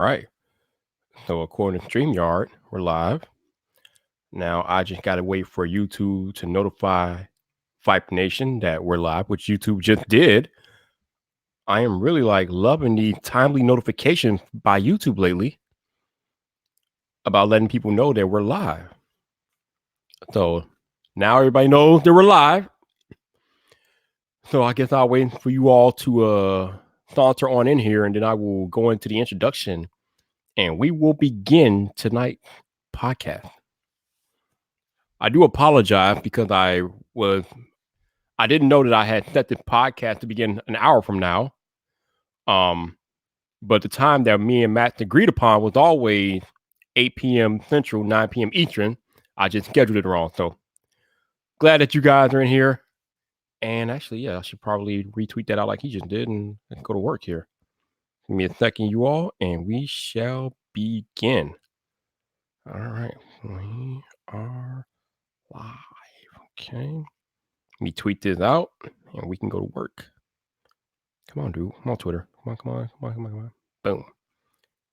Right. So according to StreamYard, we're live. Now I just gotta wait for YouTube to notify Vipe Nation that we're live, which YouTube just did. I am really loving the timely notifications by YouTube lately about letting people know that we're live. So now everybody knows that we're live. So I guess I'll wait for you all to saunter on in here, and then I will go into the introduction, and we will begin tonight's podcast. I do apologize because I didn't know that I had set the podcast to begin an hour from now. But the time that me and Matt agreed upon was always 8 p.m. Central, 9 p.m. Eastern. I just scheduled it wrong. So glad that you guys are in here. And actually, yeah, I should probably retweet that out like he just did and go to work here. Give me a second, you all, and we shall begin. All right. We are live. Okay. Let me tweet this out and we can go to work. Come on, dude. Come on, Twitter. Come on. Boom.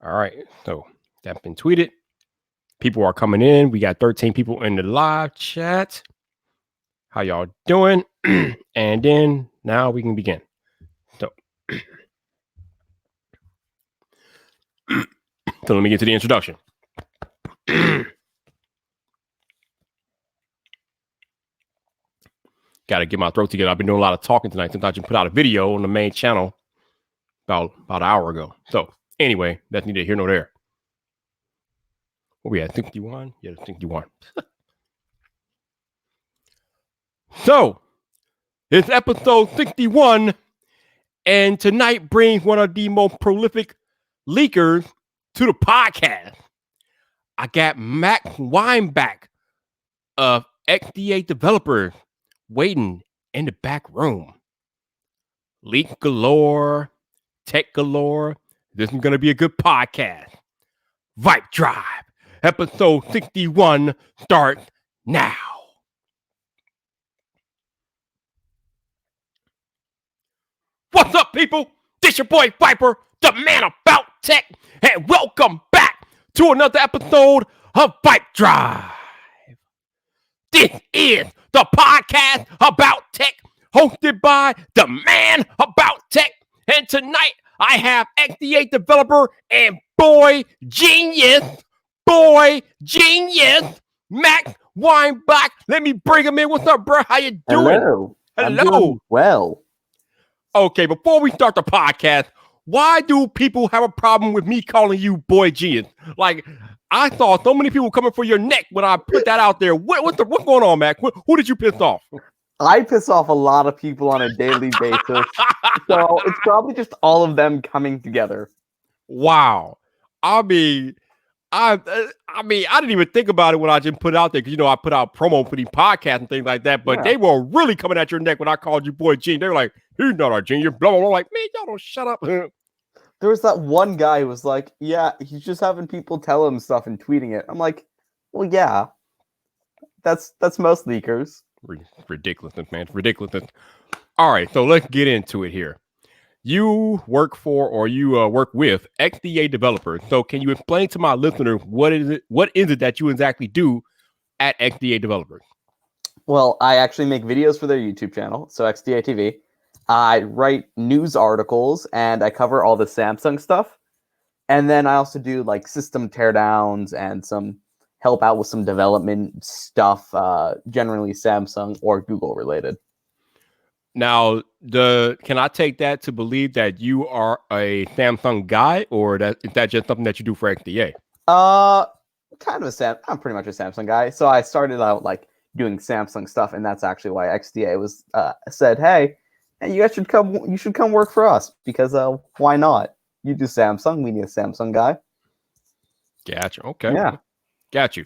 All right. So that's been tweeted. People are coming in. We got 13 people in the live chat. How y'all doing? And then now we can begin. So, so let me get to the introduction. Got to get my throat together. I've been doing a lot of talking tonight since I just put out a video on the main channel about an hour ago. So anyway, that's neither here nor there. What we at? 61? Yeah, 61. So it's episode 61, and tonight brings one of the most prolific leakers to the podcast. I got Max Weinbach of XDA Developers waiting in the back room. Leak galore, tech galore. This is going to be a good podcast. VypDrive, episode 61 starts now. What's up, people? This your boy Viper, the man about tech, and welcome back to another episode of VypDrive. This is the podcast about tech, hosted by the man about tech, and tonight I have XDA developer and boy genius, Max Weinbach. Let me bring him in. What's up, bro? How you doing? Hello. I'm doing well. Okay, before we start the podcast, why do people have a problem with me calling you boy genius? Like, I saw so many people coming for your neck when I put that out there. What's going on, Mac? Who did you piss off? I piss off a lot of people on a daily basis, so it's probably just all of them coming together. Wow. I mean, I didn't even think about it when I just put it out there because I put out promo for these podcasts and things like that. But They were really coming at your neck when I called you boy genius. They were like, "He's not a genius." Blah blah blah. Like, man, y'all don't shut up. There was that one guy who was like, "Yeah, he's just having people tell him stuff and tweeting it." I'm like, "Well, yeah, that's most leakers." Ridiculousness, man. Ridiculousness. All right, so let's get into it here. You work for or you work with XDA developers. So can you explain to my listeners what is it that you exactly do at XDA developers? Well, I actually make videos for their YouTube channel, so XDA TV. I write news articles and I cover all the Samsung stuff. And then I also do like system teardowns and some help out with some development stuff, generally Samsung or Google related. Now, can I take that to believe that you are a Samsung guy, or is that just something that you do for XDA? I'm pretty much a Samsung guy. So I started out like doing Samsung stuff, and that's actually why XDA was said, "Hey, you guys should come. You should come work for us because why not? You do Samsung. We need a Samsung guy." Gotcha. Okay. Yeah. Got you.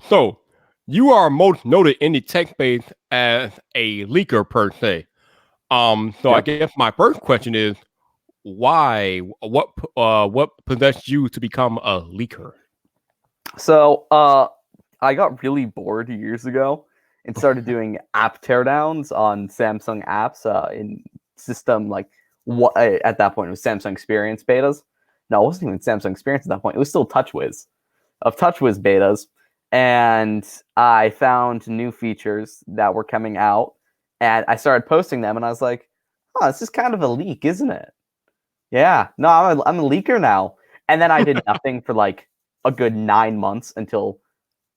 So you are most noted in the tech space as a leaker per se. So yep. I guess my first question is, why? What possessed you to become a leaker? So I got really bored years ago and started doing app teardowns on Samsung apps in system at that point it was Samsung Experience betas. no, it wasn't even Samsung Experience at that point. It was still TouchWiz of TouchWiz betas. And I found new features that were coming out, and I started posting them, and I was like, oh, this is kind of a leak, isn't it? Yeah, no, I'm a leaker now. And then I did nothing for like a good 9 months until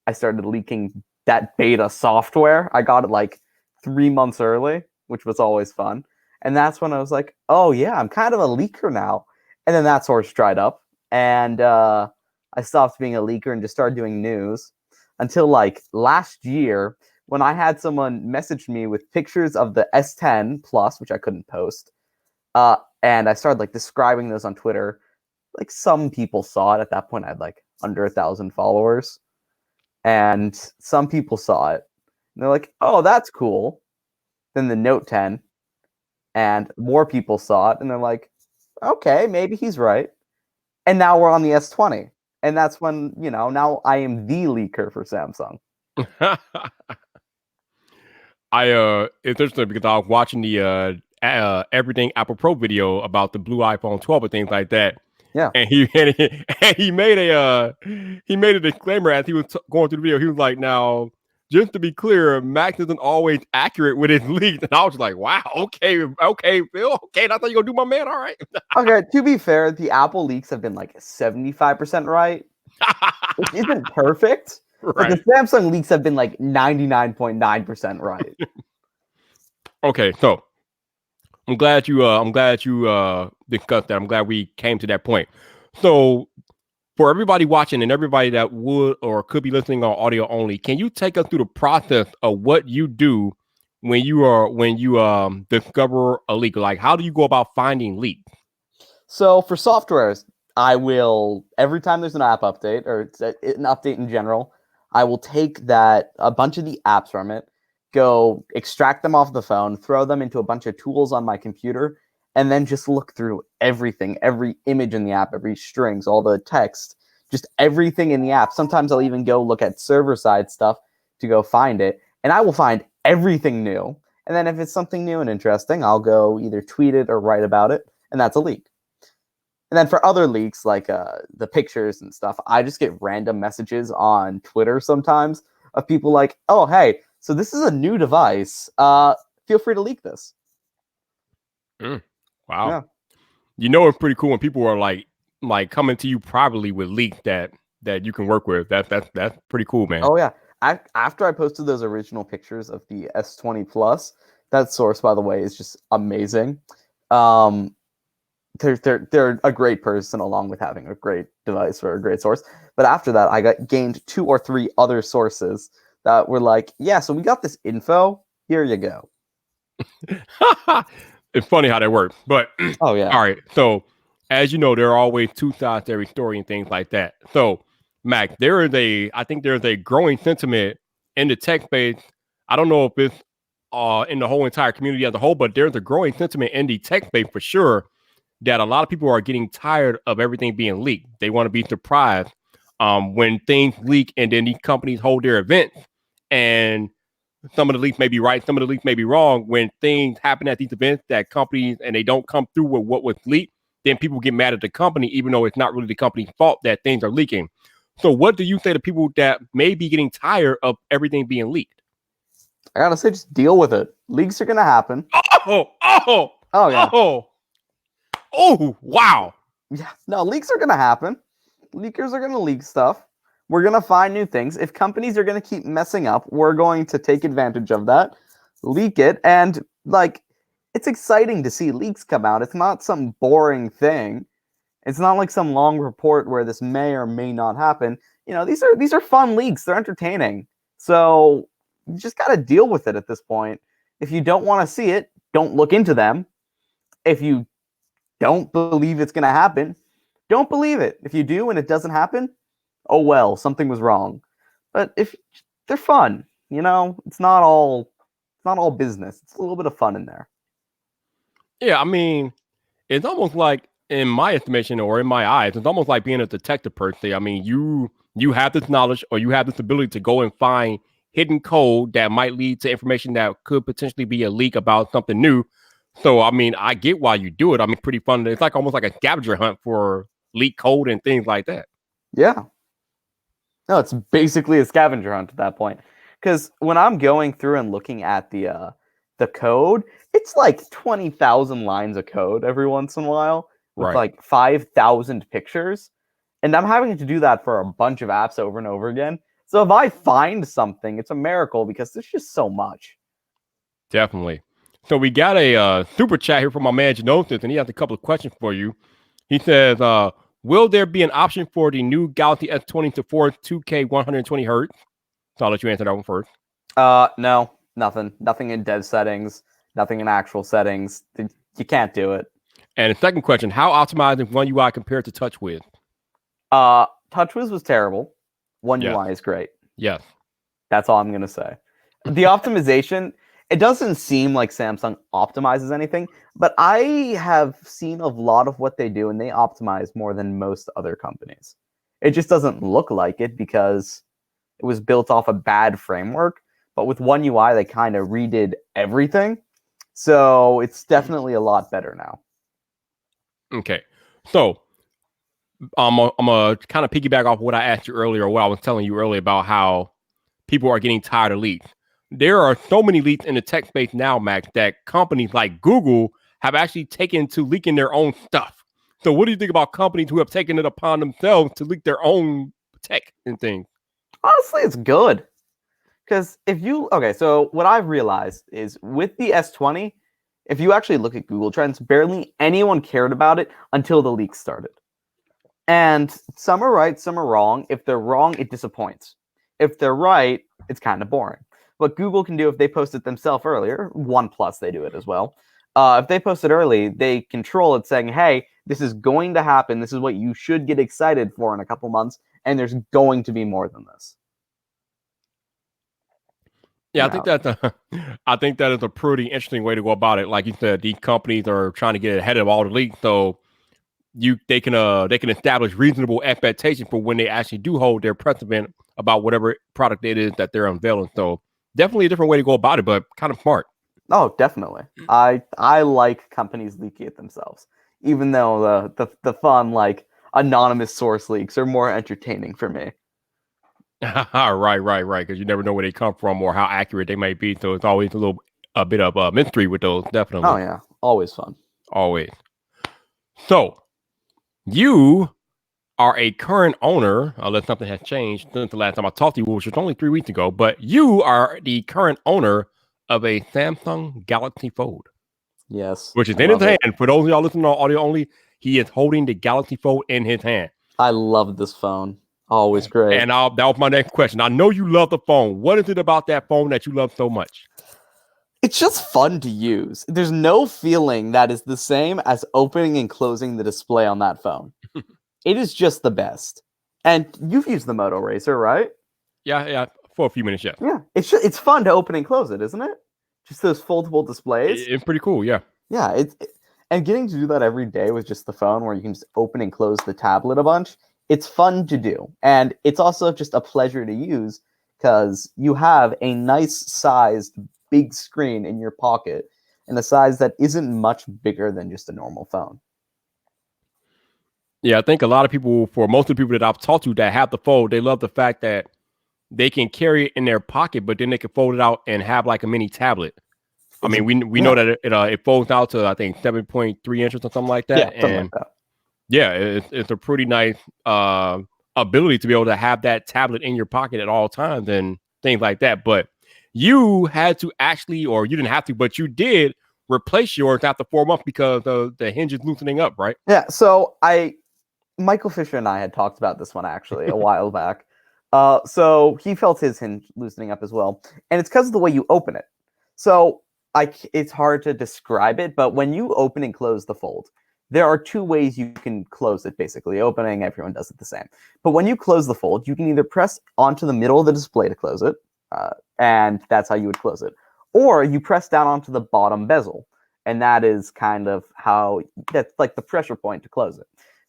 I started leaking that beta software. I got it like 3 months early, which was always fun. And that's when I was like, oh yeah, I'm kind of a leaker now. And then that source dried up, and I stopped being a leaker and just started doing news until like last year when I had someone message me with pictures of the S10 Plus, which I couldn't post. And I started like describing those on Twitter. Like some people saw it at that point. I had like under 1,000 followers, and some people saw it. And they're like, "Oh, that's cool." Then the Note 10, and more people saw it, and they're like, "Okay, maybe he's right." And now we're on the S20, and that's when now I am the leaker for Samsung. It's interesting because I was watching the everything Apple Pro video about the blue iPhone 12 and things like that. Yeah. And he made a disclaimer as he was going through the video. He was like, "Now, just to be clear, Max isn't always accurate with his leaks." And I was like, "Wow, okay, Phil, okay, that's how you gonna do, my man. All right." Okay, to be fair, the Apple leaks have been like 75% right, which isn't perfect. But Right. the Samsung leaks have been like 99.9% right. Okay, so I'm glad you discussed that. I'm glad we came to that point. So for everybody watching and everybody that would or could be listening on audio only, can you take us through the process of what you do when you discover a leak? Like, how do you go about finding leaks? So for softwares, I will, every time there's an app update or it's an update in general, I will take a bunch of the apps from it, go extract them off the phone, throw them into a bunch of tools on my computer, and then just look through everything, every image in the app, every strings, all the text, just everything in the app. Sometimes I'll even go look at server-side stuff to go find it, and I will find everything new. And then if it's something new and interesting, I'll go either tweet it or write about it, and that's a leak. And then for other leaks, like the pictures and stuff, I just get random messages on Twitter sometimes of people like, "Oh, hey, so this is a new device. Feel free to leak this." Wow. Yeah. It's pretty cool when people are like coming to you privately with leaks that you can work with. That's pretty cool, man. Oh yeah. After I posted those original pictures of the S20 Plus, that source, by the way, is just amazing. They're a great person along with having a great device or a great source. But after that, I gained 2 or 3 other sources that were like, yeah, so we got this info. Here you go. It's funny how that works. But Oh yeah. all right. So as you know, there are always two sides to every story and things like that. So Max, I think there's a growing sentiment in the tech space. I don't know if it's in the whole entire community as a whole, but there's a growing sentiment in the tech space for sure that a lot of people are getting tired of everything being leaked. They want to be surprised when things leak, and then these companies hold their events, and some of the leaks may be right, some of the leaks may be wrong. When things happen at these events that companies and they don't come through with what was leaked, then people get mad at the company, even though it's not really the company's fault that things are leaking. So what do you say to people that may be getting tired of everything being leaked? I gotta say, just deal with it. Leaks are gonna happen. Oh yeah. Oh, wow. Yeah, no, leaks are gonna happen. Leakers are gonna leak stuff. We're gonna find new things. If companies are gonna keep messing up, we're going to take advantage of that, leak it, and like, it's exciting to see leaks come out. It's not some boring thing. It's not like some long report where this may or may not happen. These are fun leaks. They're entertaining. So you just gotta deal with it at this point. If you don't want to see it, don't look into them. If you don't believe it's going to happen, don't believe it. If you do and it doesn't happen, oh well, something was wrong. But if they're fun, it's not all business. It's a little bit of fun in there. Yeah, I mean, it's almost like, in my estimation or in my eyes, it's almost like being a detective per se. I mean, you have this knowledge or you have this ability to go and find hidden code that might lead to information that could potentially be a leak about something new. So, I mean, I get why you do it. I mean, pretty fun. It's like almost like a scavenger hunt for leak code and things like that. Yeah. No, it's basically a scavenger hunt at that point. Because when I'm going through and looking at the code, it's like 20,000 lines of code every once in a while with Right. like 5,000 pictures. And I'm having to do that for a bunch of apps over and over again. So if I find something, it's a miracle because there's just so much. Definitely. So we got a super chat here from my man Genosis, and he has a couple of questions for you. He says, will there be an option for the new Galaxy S20 to 2K 120 hertz? So I'll let you answer that one first. No, nothing. Nothing in dev settings, nothing in actual settings. You can't do it. And the second question, how optimized is One UI compared to TouchWiz? TouchWiz was terrible. One Yes. UI is great. Yes. That's all I'm going to say. The optimization, it doesn't seem like Samsung optimizes anything, but I have seen a lot of what they do, and they optimize more than most other companies. It just doesn't look like it because it was built off a bad framework, but with One UI, they kind of redid everything. So it's definitely a lot better now. Okay. So I'm going to kind of piggyback off what I asked you earlier, or what I was telling you earlier about how people are getting tired of leaks. There are so many leaks in the tech space now, Max, that companies like Google have actually taken to leaking their own stuff. So what do you think about companies who have taken it upon themselves to leak their own tech and things? Honestly, it's good. Because so what I've realized is with the S20, if you actually look at Google Trends, barely anyone cared about it until the leaks started. And some are right, some are wrong. If they're wrong, it disappoints. If they're right, it's kind of boring. What Google can do if they post it themselves earlier, OnePlus, they do it as well. If they post it early, they control it saying, hey, this is going to happen. This is what you should get excited for in a couple months. And there's going to be more than this. Yeah, I think that is a pretty interesting way to go about it. Like you said, these companies are trying to get ahead of all the leaks, so they can establish reasonable expectations for when they actually do hold their precedent about whatever product it is that they're unveiling. So definitely a different way to go about it, but kind of smart. Oh, definitely. I like companies leaking it themselves, even though the fun like anonymous source leaks are more entertaining for me. Right. Because you never know where they come from or how accurate they might be. So it's always a bit of a mystery with those. Definitely. Oh yeah, always fun. Always. So you are a current owner, unless something has changed since the last time I talked to you, which was only 3 weeks ago. But you are the current owner of a Samsung Galaxy Fold. Yes, Which is in his hand. For those of y'all listening on audio only, he is holding the Galaxy Fold in his hand. I love this phone. Always great. And that was my next question. I know you love the phone. What is it about that phone that you love so much? It's just fun to use. There's no feeling that is the same as opening and closing the display on that phone. It is just the best. And you've used the Moto Racer, right? Yeah, for a few minutes, yes. Yeah, it's fun to open and close it, isn't it? Just those foldable displays. It's pretty cool, yeah. Yeah, and getting to do that every day with just the phone where you can just open and close the tablet a bunch, it's fun to do. And it's also just a pleasure to use because you have a nice sized big screen in your pocket in a size that isn't much bigger than just a normal phone. Yeah, I think a lot of people, for most of the people that I've talked to that have the Fold, they love the fact that they can carry it in their pocket, but then they can fold it out and have like a mini tablet. I mean, we know that it folds out to, I think, 7.3 inches or something like that. Yeah, something like that. Yeah, it's a pretty nice ability to be able to have that tablet in your pocket at all times and things like that. But you had to actually, or you didn't have to, but you did replace yours after 4 months because the hinge is loosening up, right? Yeah, so Michael Fisher and I had talked about this one actually a while back. So he felt his hinge loosening up as well. And it's because of the way you open it. So it's hard to describe it, but when you open and close the Fold, there are two ways you can close it, basically. Opening, everyone does it the same. But when you close the Fold, you can either press onto the middle of the display to close it, and that's how you would close it. Or you press down onto the bottom bezel, and that is kind of that's like the pressure point to close it.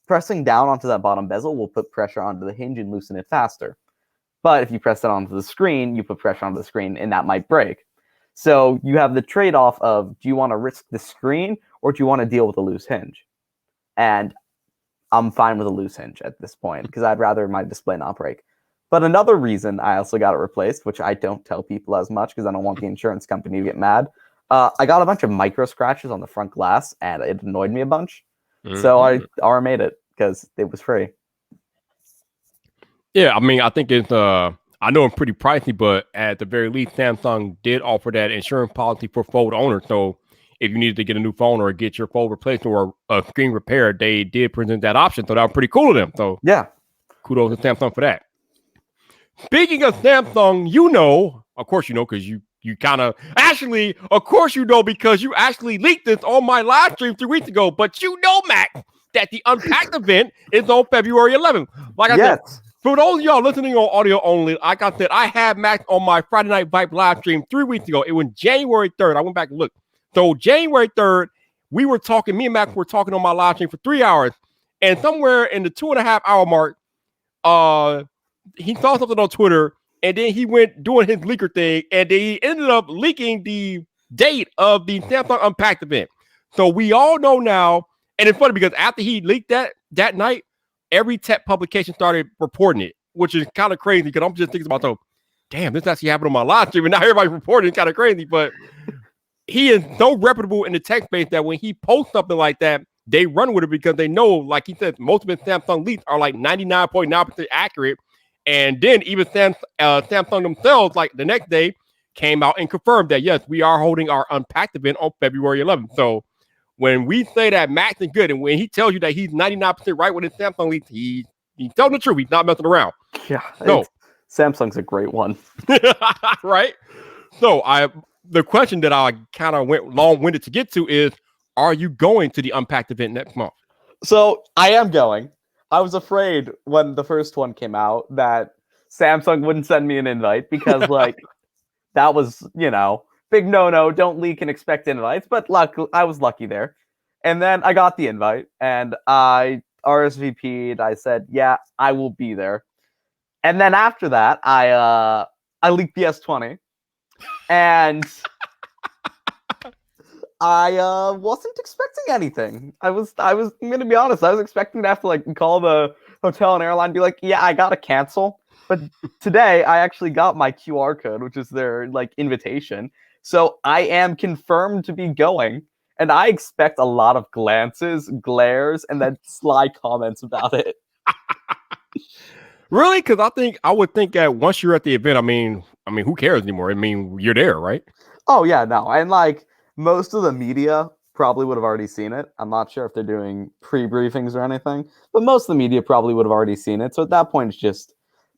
Pressing down onto that bottom bezel will put pressure onto the hinge and loosen it faster. But if you press it onto the screen, you put pressure onto the screen, and that might break. So you have the trade-off of, do you want to risk the screen or do you want to deal with a loose hinge? And I'm fine with a loose hinge at this point because I'd rather my display not break. But another reason I also got it replaced, which I don't tell people as much because I don't want the insurance company to get mad. I got a bunch of micro scratches on the front glass, and it annoyed me a bunch. So I RMA'd it because it was free. Yeah, I mean, I think it's I know it's pretty pricey, but at the very least, Samsung did offer that insurance policy for Fold owners. So if you needed to get a new phone or get your Fold replaced or a screen repaired, they did present that option. So that was pretty cool of them. So yeah, kudos to Samsung for that. Speaking of Samsung, you know, of course you know, because you kind of actually, of course you know, because you actually leaked this on my live stream 3 weeks ago. But you know, Max, that the Unpacked event is on February 11th. Like I said, for those of y'all listening on audio only, like I said, I had Max on my Friday Night Vibe live stream 3 weeks ago. It was January 3rd. I went back and looked. So January 3rd, we were talking, me and Max were talking on my live stream for 3 hours. And somewhere in the 2.5 hour mark, he saw something on Twitter, and then he went doing his leaker thing, and then he ended up leaking the date of the Samsung Unpacked event. So we all know now, and it's funny because after he leaked that night, every tech publication started reporting it, which is kind of crazy because I'm just thinking about, so, damn, this actually happened on my live stream, and now everybody's reporting. It's kind of crazy, but he is so reputable in the tech space that when he posts something like that, they run with it because they know, like he said, most of his Samsung leaks are like 99.9% accurate. And then even Samsung themselves, like the next day, came out and confirmed that, yes, we are holding our Unpacked event on February 11th. So when we say that Max is good, and when he tells you that he's 99% right with his Samsung leaks, he's telling the truth. He's not messing around. Yeah, no. Samsung's a great one. Right? So the question that I kind of went long-winded to get to is, are you going to the Unpacked event next month? So I am going. I was afraid when the first one came out that Samsung wouldn't send me an invite because, like, that was, big no-no. Don't leak and expect invites. But I was lucky there. And then I got the invite, and I RSVP'd. I said, yeah, I will be there. And then after that, I leaked the S20. And I wasn't expecting anything. I was I'm gonna be honest, I was expecting to have to call the hotel and airline and be like, yeah, I gotta cancel. But today I actually got my QR code, which is their invitation. So I am confirmed to be going, and I expect a lot of glances, glares, and then sly comments about it. Really? Because I would think that once you're at the event, I mean, who cares anymore? I mean, you're there, right? Oh yeah, no, and most of the media probably would have already seen it. I'm not sure if they're doing pre-briefings or anything, but most of the media probably would have already seen it. So at that point, it's just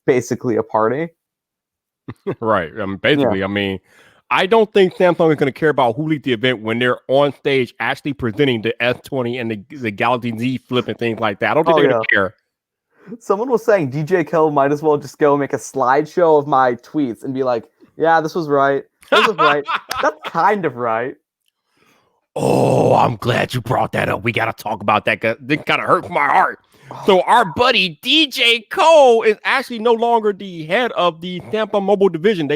basically a party. Right. Basically, yeah. I don't think Samsung is going to care about who leaked the event when they're on stage actually presenting the S20 and the Galaxy Z Flip and things like that. I don't think they're going to care. Someone was saying DJ Ko might as well just go make a slideshow of my tweets and be like, yeah, this was right. This was right. That's kind of right. Oh, I'm glad you brought that up. We got to talk about that. This kind of hurts my heart. So our buddy DJ Ko is actually no longer the head of the Samsung mobile division.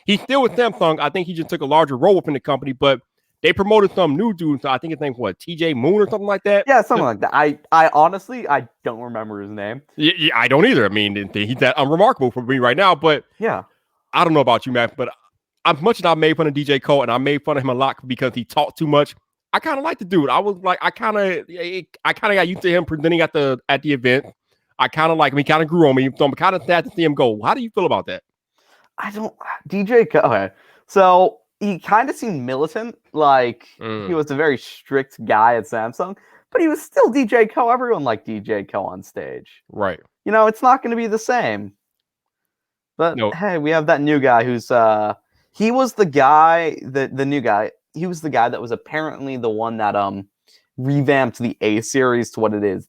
He's still with Samsung. I think he just took a larger role within the company, but they promoted some new dude. So I think his name's TJ Moon or something like that. Yeah, something like that. I honestly don't remember his name. Yeah, I don't either. He's that unremarkable for me right now. But yeah, I don't know about you, Matt, but as much as I made fun of DJ Ko and I made fun of him a lot because he talked too much, I kind of like the dude. I was like, I kind of got used to him presenting at the event. I kind of like him. He kind of grew on me. So I'm kind of sad to see him go. How do you feel about that? DJ Ko. Okay. So he kind of seemed militant. He was a very strict guy at Samsung, but he was still DJ Ko. Everyone liked DJ Ko on stage. Right. It's not going to be the same. But hey, we have that new guy who's he was the guy, the new guy. He was the guy that was apparently the one that revamped the A series to what it is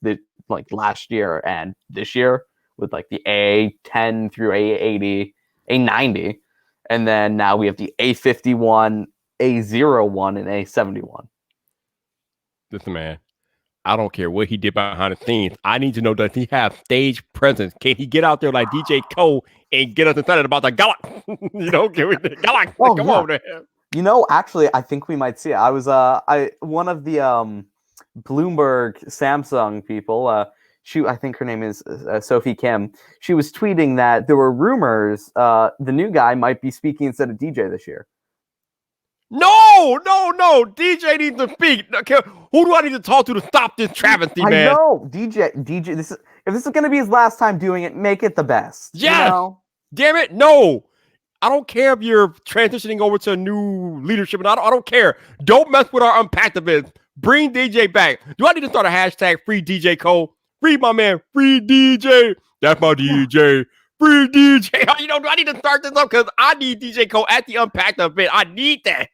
last year and this year with the A10 through A80, A90, and then now we have the A51, A01, and A71. Listen, man, I don't care what he did behind the scenes. I need to know, does he have stage presence? Can he get out there like DJ Ko and get us excited about the Galaxy? Galaxy. Come on, man. Actually, I think we might see it. I was one of the Bloomberg Samsung people. I think her name is Sophie Kim. She was tweeting that there were rumors the new guy might be speaking instead of DJ this year. No. DJ needs to speak. Okay, who do I need to talk to stop this travesty, man? I know, DJ. If this is going to be his last time doing it, make it the best. Yes. You know? Damn it, no. I don't care if you're transitioning over to a new leadership, and I don't care. Don't mess with our Unpacked events. Bring DJ back. Do I need to start a hashtag free DJ Cole? Free my man, free DJ. That's my DJ. Free DJ. You know, do I need to start this up? Because I need DJ Cole at the Unpacked event. I need that.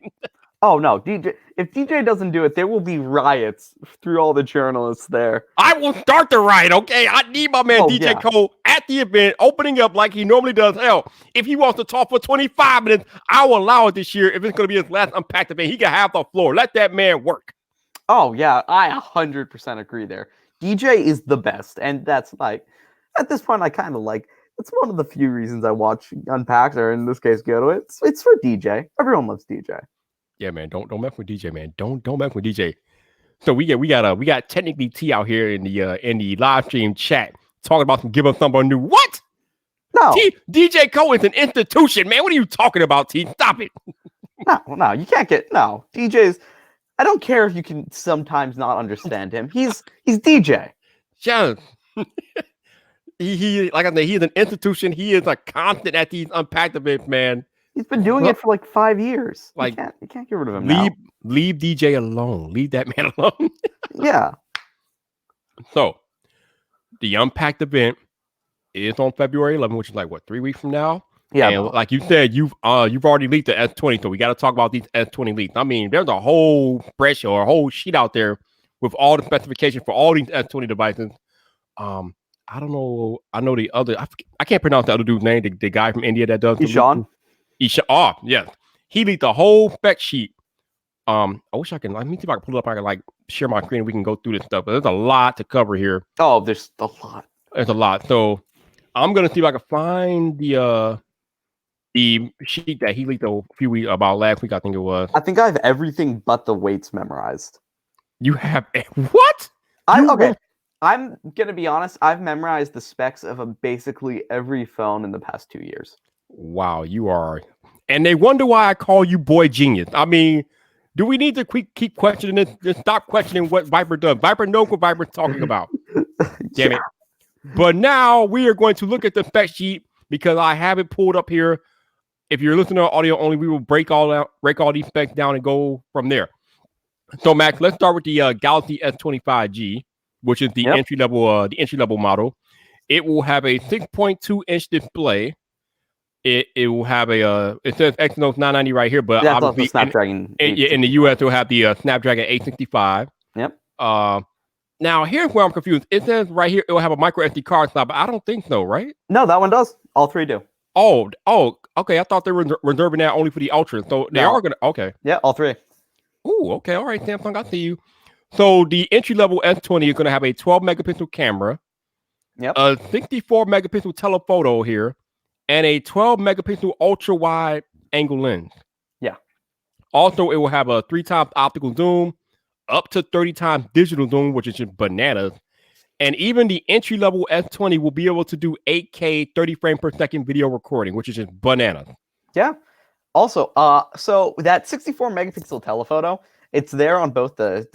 Oh no, DJ! If DJ doesn't do it, there will be riots through all the journalists there. I will start the riot, okay? I need my man DJ Cole at the event, opening up like he normally does. Hell, if he wants to talk for 25 minutes, I will allow it this year. If it's going to be his last Unpacked event, he can have the floor. Let that man work. Oh yeah, I 100% agree there. DJ is the best, and that's like, at this point, I kind of like. It's one of the few reasons I watch Unpacked, or in this case, go to it. It's for DJ. Everyone loves DJ. Yeah, man. Don't mess with DJ, man. Don't mess with DJ. So we got technically T out here in the live stream chat talking about some give us somebody new. What? No, DJ Cole is an institution, man. What are you talking about, T? Stop it. No, you can't get DJs. I don't care if you can sometimes not understand him. He's DJ. Yeah. he like I said, he's an institution. He is a constant at these Unpacked events, man. He's been doing it for like 5 years. Like, you can't get rid of him now. Leave DJ alone. Leave that man alone. Yeah. So, the Unpacked event is on February 11th, which is like, what, 3 weeks from now? Yeah. And like you said, you've already leaked the S20, so we got to talk about these S20 leaks. I mean, there's a whole spreadsheet or a whole sheet out there with all the specifications for all these S20 devices. I don't know. I know the other. I can't pronounce the other dude's name. The guy from India that does Ishan. Oh, yes. He leaked the whole spec sheet. I wish I can. Let me see if I can pull it up. I can like share my screen. And we can go through this stuff. But there's a lot to cover here. Oh, there's a lot. There's a lot. So I'm gonna see if I can find the sheet that he leaked a few weeks about last week. I think it was. I think I have everything but the weights memorized. You have what? Okay. I'm gonna be honest. I've memorized the specs of basically every phone in the past 2 years. Wow, you are. And they wonder why I call you Boy Genius. I mean, do we need to keep questioning this? Just stop questioning what Viper does. Viper knows what Viper's talking about. Damn it. But now we are going to look at the spec sheet because I have it pulled up here. If you're listening to audio only, we will break all these specs down and go from there. So, Max, let's start with the Galaxy S25G, which is the entry level model. It will have a 6.2 inch display. It will have it says Exynos 990 right here, but that's obviously Snapdragon. In the US, it will have the Snapdragon 865. Yep. Now here's where I'm confused. It says right here it will have a micro SD card slot, but I don't think so, right? No, that one does. All three do. Oh, okay. I thought they were reserving that only for the Ultra, so they are gonna. Okay. Yeah, all three. Ooh, okay. All right, Samsung, I see you. So the entry level S20 is gonna have a 12 megapixel camera. Yep. A 64 megapixel telephoto here. And a 12 megapixel ultra wide angle lens. Yeah. Also, it will have a 3 times optical zoom, up to 30 times digital zoom, which is just bananas. And even the entry level S20 will be able to do 8K 30 frame per second video recording, which is just bananas. Yeah. Also, so that 64 megapixel telephoto, it's there on both the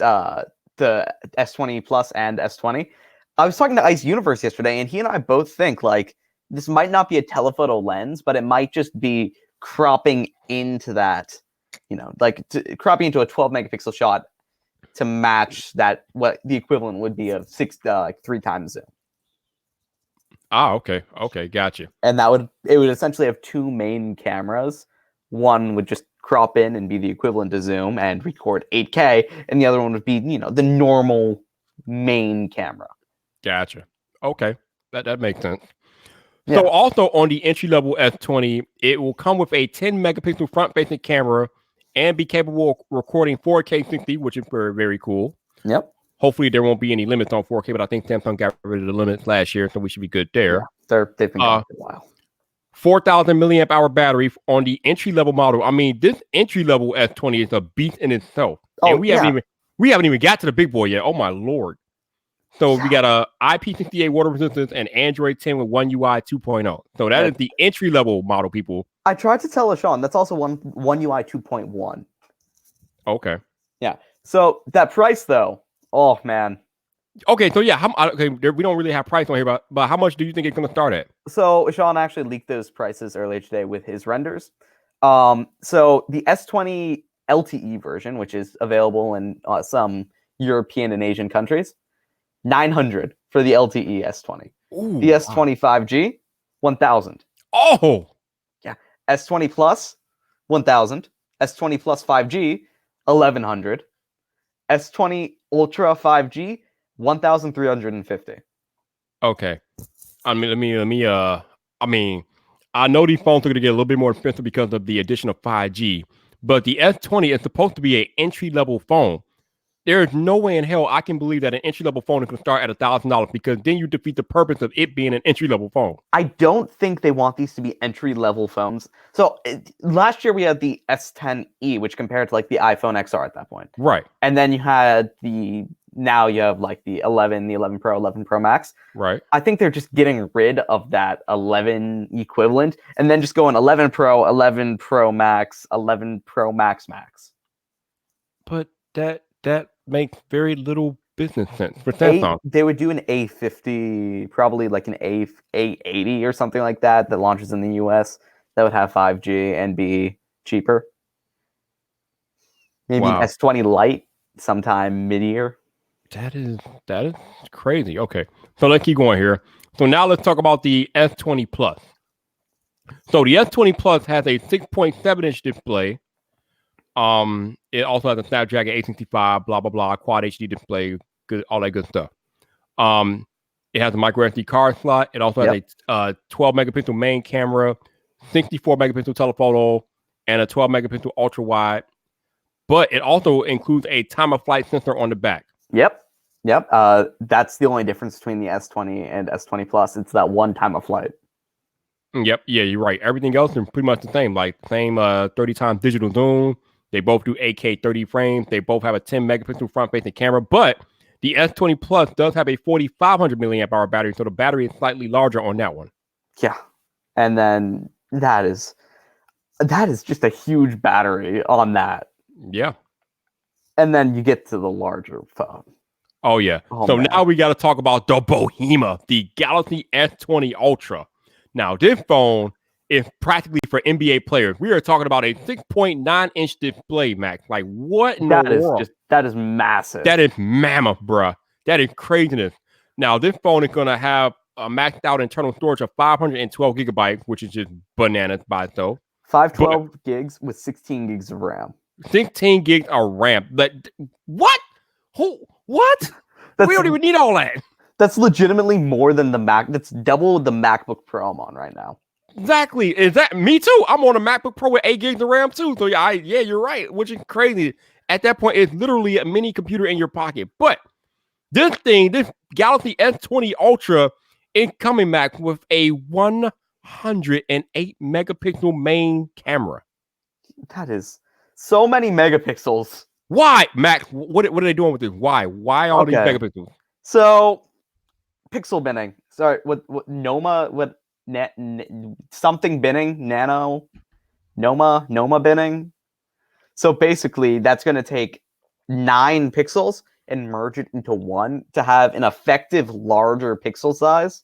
S20 Plus and S20. I was talking to Ice Universe yesterday, and he and I both think like this might not be a telephoto lens, but it might just be cropping into that, cropping into a 12 megapixel shot to match that, what the equivalent would be of 3 times zoom. Ah, okay. Okay, gotcha. And it would essentially have 2 main cameras. One would just crop in and be the equivalent to zoom and record 8K, and the other one would be, the normal main camera. Gotcha. Okay. That makes sense. Yeah. So also on the entry-level S20, it will come with a 10 megapixel front-facing camera and be capable of recording 4K 60, which is very, very cool. Yep. Hopefully there won't be any limits on 4K, but I think Samsung got rid of the limits last year, so we should be good there. Yeah, they've been gone for a while. 4,000 milliamp hour battery on the entry-level model. I mean, this entry-level S20 is a beast in itself. Oh, and we haven't We haven't even got to the big boy yet. Oh my lord! So we got a IP68 water resistance and Android 10 with One UI 2.0. So that is the entry level model, people. I tried to tell Sean that's also one UI 2.1. Okay. Yeah. So that price though, oh man. Okay, so yeah, we don't really have price on here, but how much do you think it's going to start at? So Sean actually leaked those prices earlier today with his renders. So the S20 LTE version, which is available in some European and Asian countries, 900 for the LTE S20. Ooh, the S20 5G, 1,000. Oh, yeah. S20 Plus, 1,000. S20 Plus 5G, 1,100. S20 Ultra 5G, 1,350. Okay. I mean, I know these phones are going to get a little bit more expensive because of the addition of 5G, but the S20 is supposed to be an entry-level phone. There is no way in hell I can believe that an entry-level phone is going to start at $1,000 because then you defeat the purpose of it being an entry-level phone. I don't think they want these to be entry-level phones. So last year we had the S10e, which compared to like the iPhone XR at that point. Right. And then you had now you have like the 11, the 11 Pro, 11 Pro Max. Right. I think they're just getting rid of that 11 equivalent and then just going 11 Pro, 11 Pro Max, 11 Pro Max Max. But that makes very little business sense for Samsung. They would do an A50, probably like an A80 or something like that launches in the US that would have 5G and be cheaper. Maybe an S20 Lite sometime mid-year. That is crazy. Okay, so let's keep going here. So now let's talk about the S20 Plus. So the S20 Plus has a 6.7-inch display. It also has a Snapdragon 865, blah blah blah, quad HD display, good, all that good stuff. It has a micro SD card slot. It also has a 12 megapixel main camera, 64 megapixel telephoto, and a 12 megapixel ultra wide. But it also includes a time of flight sensor on the back. Yep. That's the only difference between the S20 and S20 Plus. It's that one time of flight. Yep. Yeah, you're right. Everything else is pretty much the same. Like same 30 times digital zoom. They both do 8K 30 frames. They both have a 10 megapixel front facing camera. But the S20 Plus does have a 4,500 milliamp hour battery, so the battery is slightly larger on that one. Yeah, and then that is just a huge battery on that. Yeah. And then you get to the larger phone. Oh, yeah. So now we got to talk about the Behemoth, the Galaxy S20 Ultra. Now, this phone is practically for NBA players. We are talking about a 6.9-inch display, Max. Like, what in the world? That is massive. That is mammoth, bruh. That is craziness. Now, this phone is going to have a maxed out internal storage of 512 gigabytes, which is just bananas by itself. 512 gigs with 16 gigs of RAM. 16 gigs of RAM. But what? What? We don't even need all that. That's legitimately more than the Mac. That's double the MacBook Pro I'm on right now. Exactly. Is that me too? I'm on a MacBook Pro with 8 gigs of RAM too. So yeah, you're right. Which is crazy. At that point, it's literally a mini computer in your pocket. But this Galaxy S20 Ultra, is coming back with a 108 megapixel main camera. That is so many megapixels. Why, Max? What are they doing with this? Why all these megapixels? So, pixel binning. Sorry, what Noma? What something binning? Noma binning. So basically, that's going to take 9 pixels and merge it into one to have an effective larger pixel size.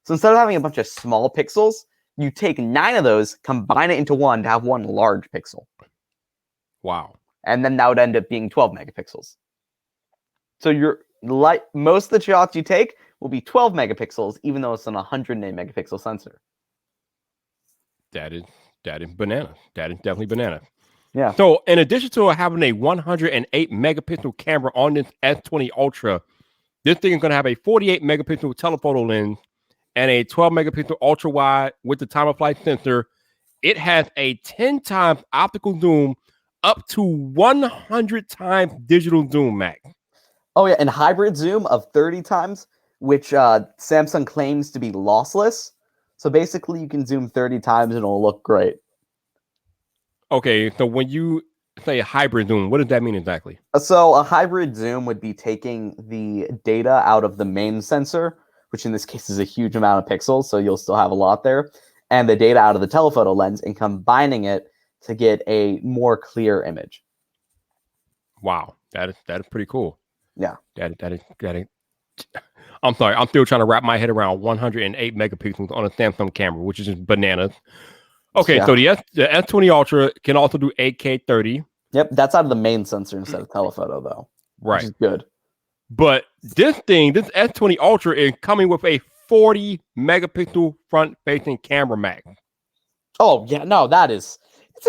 So instead of having a bunch of small pixels, you take 9 of those, combine it into one to have one large pixel. Wow. And then that would end up being 12 megapixels. So most of the shots you take will be 12 megapixels, even though it's an 108 megapixel sensor. That is bananas. That is definitely bananas. Yeah. So in addition to having a 108 megapixel camera on this S20 Ultra, this thing is going to have a 48 megapixel telephoto lens and a 12 megapixel ultra wide with the time of flight sensor. It has a 10 times optical zoom up to 100 times digital zoom, Max. Oh yeah, and hybrid zoom of 30 times, which Samsung claims to be lossless. So basically you can zoom 30 times and it'll look great. Okay, so when you say a hybrid zoom. What does that mean exactly? So a hybrid zoom would be taking the data out of the main sensor, which in this case is a huge amount of pixels, so you'll still have a lot there, and the data out of the telephoto lens and combining it to get a more clear image. Wow, that is pretty cool. Yeah. That is. I'm sorry, I'm still trying to wrap my head around 108 megapixels on a Samsung camera, which is just bananas. Okay, Yeah. so the S20 Ultra can also do 8K 30. Yep, that's out of the main sensor instead of telephoto, though. Right. Which is good. But this S20 Ultra is coming with a 40 megapixel front-facing camera, Max. Oh, yeah, no, it's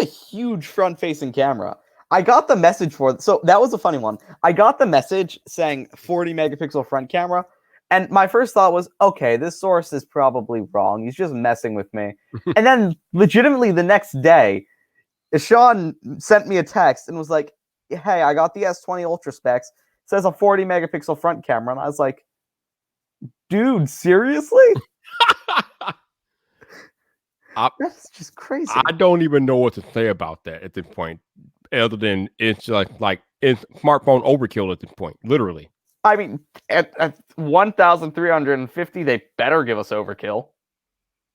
a huge front-facing camera. I got the message for it. So that was a funny one. I got the message saying 40 megapixel front camera, and my first thought was, okay, this source is probably wrong. He's just messing with me. And then legitimately the next day, Sean sent me a text and was like, hey, I got the S20 Ultra specs. It says a 40 megapixel front camera. And I was like, dude, seriously? That's just crazy. I don't even know what to say about that at this point, other than it's like it's smartphone overkill at this point, literally. I mean, at 1,350, they better give us overkill.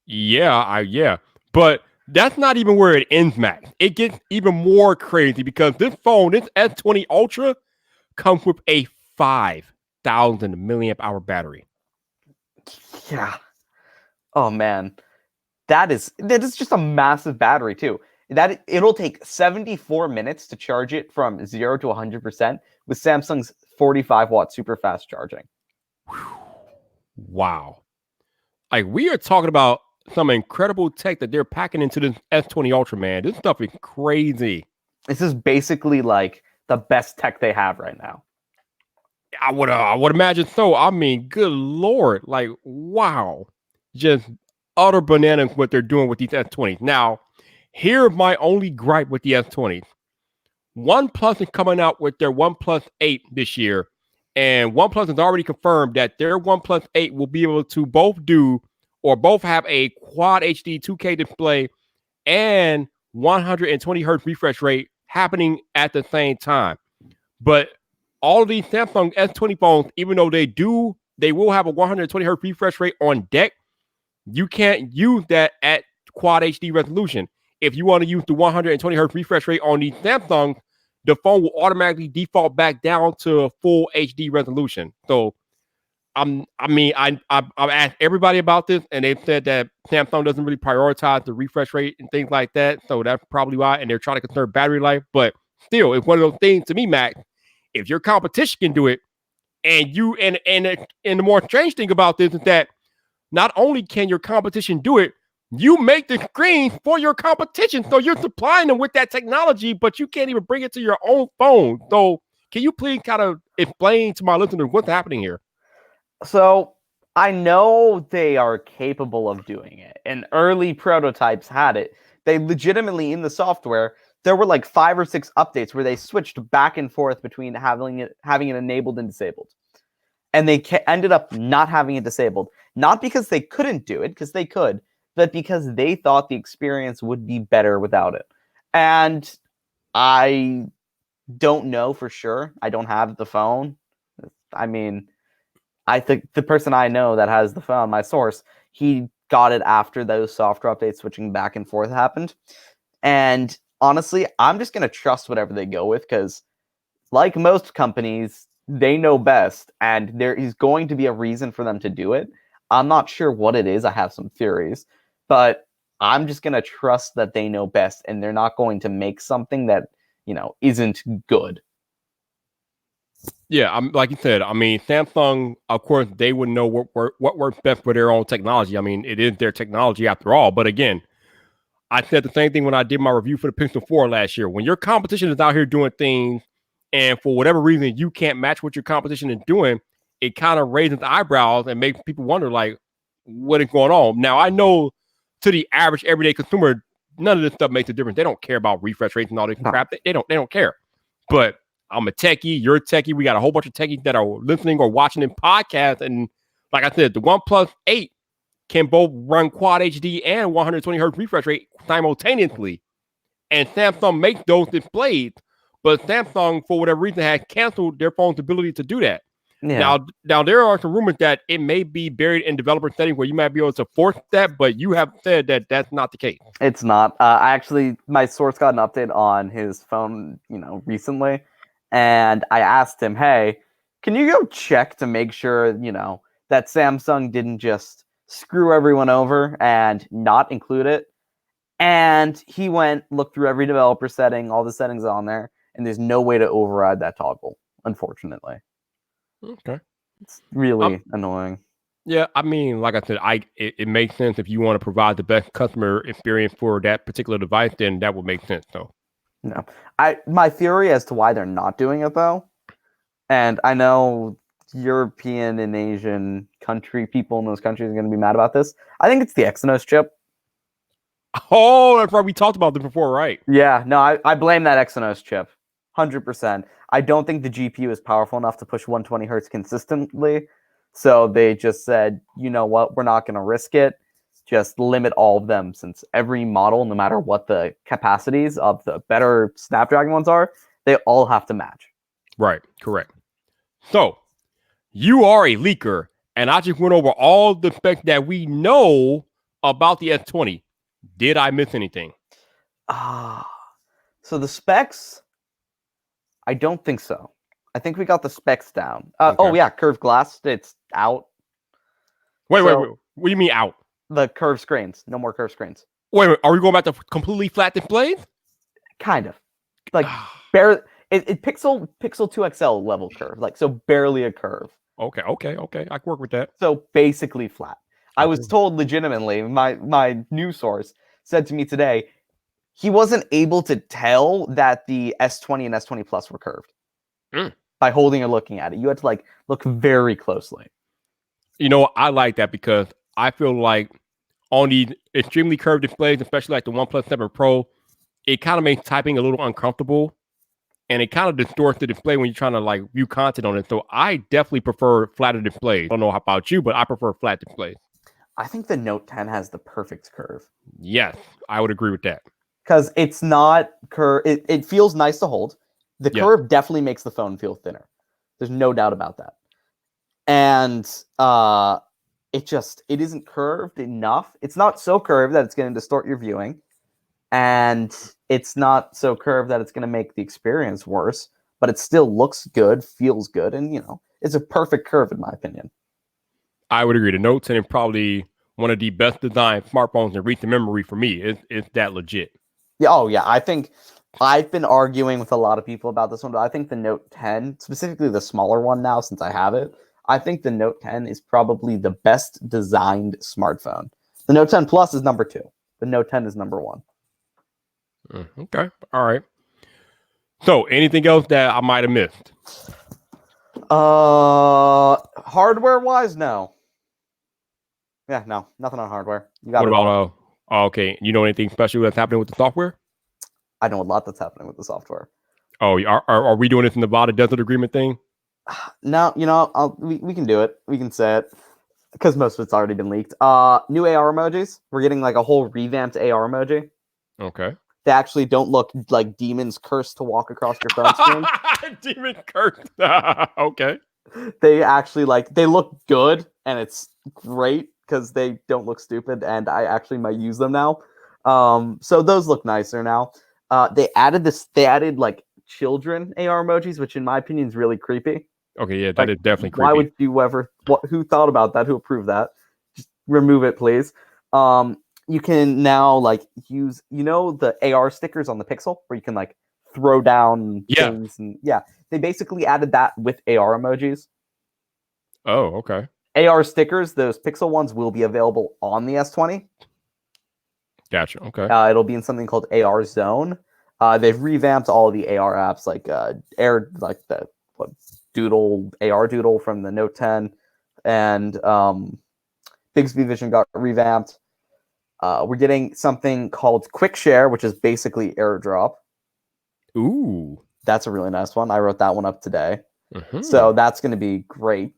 Yeah. But that's not even where it ends, Max. It gets even more crazy because this S20 Ultra, comes with a 5,000 milliamp hour battery. Yeah. Oh man, that is just a massive battery too. That it'll take 74 minutes to charge it from 0 to 100% with Samsung's 45-watt super fast charging. Wow. Like, we are talking about some incredible tech that they're packing into this S20 Ultra, man. This stuff is crazy. This is basically like the best tech they have right now. I would imagine so. I mean, good Lord. Like, wow. Just utter bananas what they're doing with these S20s. Now, here's my only gripe with the S20s. OnePlus is coming out with their OnePlus 8 this year, and OnePlus has already confirmed that their OnePlus 8 will be able to both have a quad HD 2K display and 120 hertz refresh rate happening at the same time. But all of these Samsung S20 phones, even though they will have a 120 hertz refresh rate on deck, you can't use that at quad HD resolution. If you want to use the 120 hertz refresh rate on these Samsungs, the phone will automatically default back down to full HD resolution. So, I asked everybody about this, and they've said that Samsung doesn't really prioritize the refresh rate and things like that. So that's probably why, and they're trying to conserve battery life. But still, it's one of those things to me, Max. If your competition can do it, and the more strange thing about this is that not only can your competition do it, you make the screen for your competition. So you're supplying them with that technology, but you can't even bring it to your own phone. So can you please kind of explain to my listeners what's happening here? So I know they are capable of doing it, and early prototypes had it. They legitimately, in the software, there were like 5 or 6 updates where they switched back and forth between having it enabled and disabled. And they ended up not having it disabled. Not because they couldn't do it, because they could, but because they thought the experience would be better without it. And I don't know for sure. I don't have the phone. I mean, I think the person I know that has the phone, my source, he got it after those software updates switching back and forth happened. And honestly, I'm just going to trust whatever they go with because, like most companies, they know best, and there is going to be a reason for them to do it. I'm not sure what it is. I have some theories, but I'm just going to trust that they know best, and they're not going to make something that, isn't good. Yeah, like you said, I mean, Samsung, of course, they would know what works best for their own technology. I mean, it is their technology after all. But again, I said the same thing when I did my review for the Pixel 4 last year. When your competition is out here doing things, and for whatever reason you can't match what your competition is doing, it kind of raises eyebrows and makes people wonder, like, what is going on? Now, I know to the average everyday consumer, none of this stuff makes a difference. They don't care about refresh rates and all this crap. They don't care. But I'm a techie, you're a techie. We got a whole bunch of techies that are listening or watching in podcasts. And like I said, the OnePlus 8 can both run quad HD and 120 hertz refresh rate simultaneously. and Samsung makes those displays, but Samsung, for whatever reason, had canceled their phone's ability to do that. Yeah. Now there are some rumors that it may be buried in developer settings where you might be able to force that, but you have said that that's not the case. It's not. I actually, my source got an update on his phone, recently, and I asked him, "Hey, can you go check to make sure, that Samsung didn't just screw everyone over and not include it?" And he went, looked through every developer setting, all the settings on there, and there's no way to override that toggle, unfortunately. Okay. It's really annoying. Yeah, I mean, like I said, it makes sense if you want to provide the best customer experience for that particular device, then that would make sense. So, No, my theory as to why they're not doing it though, and I know European and Asian people in those countries are going to be mad about this. I think it's the Exynos chip. oh, that's right. We talked about this before, right? Yeah, no, I blame that Exynos chip, 100%. I don't think the GPU is powerful enough to push 120 hertz consistently, so they just said, you know what, we're not going to risk it. Just limit all of them, since every model, no matter what the capacities of the better Snapdragon ones are, they all have to match. Right, correct. So, you are a leaker, and I just went over all the specs that we know about the S20. Did I miss anything? So the specs, I don't think so. I think we got the specs down. Okay. Oh yeah, curved glass, it's out. Wait. What do you mean out? The curved screens, no more curved screens. Wait. Are we going back to completely flat displays? Kind of, like barely. It pixel 2 XL level curve, like so barely a curve. Okay. I can work with that. So basically flat. I was told legitimately, my news source said to me today, he wasn't able to tell that the S20 and S20 Plus were curved by holding or looking at it. You had to look very closely. I like that because I feel like on these extremely curved displays, especially like the OnePlus 7 Pro, it kind of makes typing a little uncomfortable, and it kind of distorts the display when you're trying to view content on it. So I definitely prefer flatter displays. I don't know about you, but I prefer flat displays. I think the Note 10 has the perfect curve. Yes, I would agree with that. Because it's not curve. It feels nice to hold. The curve definitely makes the phone feel thinner. There's no doubt about that. And it isn't curved enough. It's not so curved that it's going to distort your viewing, and it's not so curved that it's going to make the experience worse, but it still looks good, feels good, and it's a perfect curve in my opinion. I would agree. The Note 10 is probably one of the best designed smartphones in recent memory for me. It's that legit. Yeah. Oh yeah. I think I've been arguing with a lot of people about this one, but I think the Note 10, specifically the smaller one now, since I have it, I think the Note 10 is probably the best designed smartphone. The Note 10 Plus is number 2. The Note 10 is number 1. Okay. All right. So, anything else that I might have missed? Hardware-wise, no. Yeah, no, nothing on hardware. You got what it about all. Okay, you know anything special that's happening with the software? I know a lot that's happening with the software. Oh, are we doing this in the Nevada Desert Agreement thing? No, we can do it. We can say it because most of it's already been leaked. New AR emojis. We're getting a whole revamped AR emoji. Okay. They actually don't look like demons cursed to walk across your phone screen. Demon cursed. Okay. They actually they look good, and it's great because they don't look stupid, and I actually might use them now. So those look nicer now. They added children AR emojis, which in my opinion is really creepy. Okay, yeah, that is definitely creepy. Why would you ever? Who thought about that? Who approved that? Just remove it, please. You can now use the AR stickers on the Pixel where you can throw down things, and they basically added that with AR emojis. Oh, okay. AR stickers, those Pixel ones, will be available on the S20. Gotcha. Okay. It'll be in something called AR Zone. They've revamped all of the AR apps, Doodle, AR Doodle from the Note 10, and Bixby Vision got revamped. We're getting something called Quick Share, which is basically AirDrop. Ooh, that's a really nice one. I wrote that one up today. So that's going to be great.